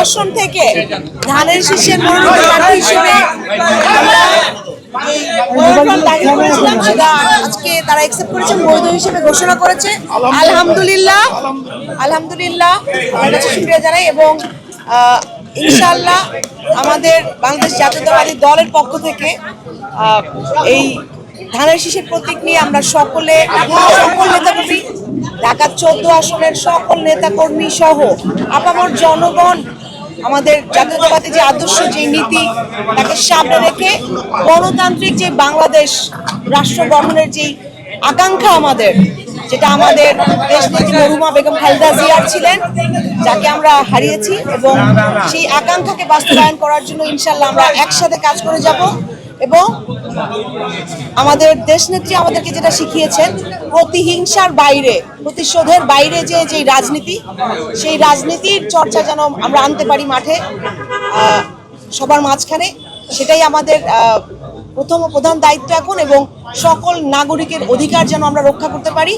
আসন থেকে ধানের শীষের মনোনীত প্রার্থী হিসেবে আমরা মনোনয়ন দাখিল করেছিলাম, সেটা আজকে তারা অ্যাকসেপ্ট করেছে, বৈধ হিসেবে ঘোষণা করেছে। আলহামদুলিল্লাহ, আলহামদুলিল্লাহ আমার কাছে শুকরিয়া জানাই। এবং ইনশাআল্লাহ আমাদের বাংলাদেশ জাতীয়তাবাদী দলের পক্ষ থেকে এই ধানের শীষের প্রতীক নিয়ে আমরা সকল নেতাকর্মী, ঢাকা 14 আসনের সকল নেতাকর্মী সহ আপামর জনগণ আমাদের জাতীয়তাবাদী যে আদর্শ, যে নীতি, তাকে সামনে রেখে গণতান্ত্রিক যে বাংলাদেশ রাষ্ট্র গঠনের যেই আকাঙ্ক্ষা আমাদের, যেটা আমাদের দেশনেত্রী মরহুমা বেগম খালেদা জিয়ার ছিলেন, যাকে আমরা হারিয়েছি, এবং সেই আকাঙ্ক্ষাকে বাস্তবায়ন করার জন্য ইনশাল্লাহ আমরা একসাথে কাজ করে যাব। এবং আমাদের দেশনেত্রী আমাদেরকে যেটা শিখিয়েছেন, প্রতিহিংসার বাইরে, প্রতিশোধের বাইরে যে রাজনীতি, সেই রাজনীতির চর্চা যেন আমরা আনতে পারি মাঠে সবার মাঝখানে, সেটাই আমাদের প্রথম ও প্রধান দায়িত্ব এখন। এবং সকল নাগরিকের অধিকার যেন আমরা রক্ষা করতে পারি,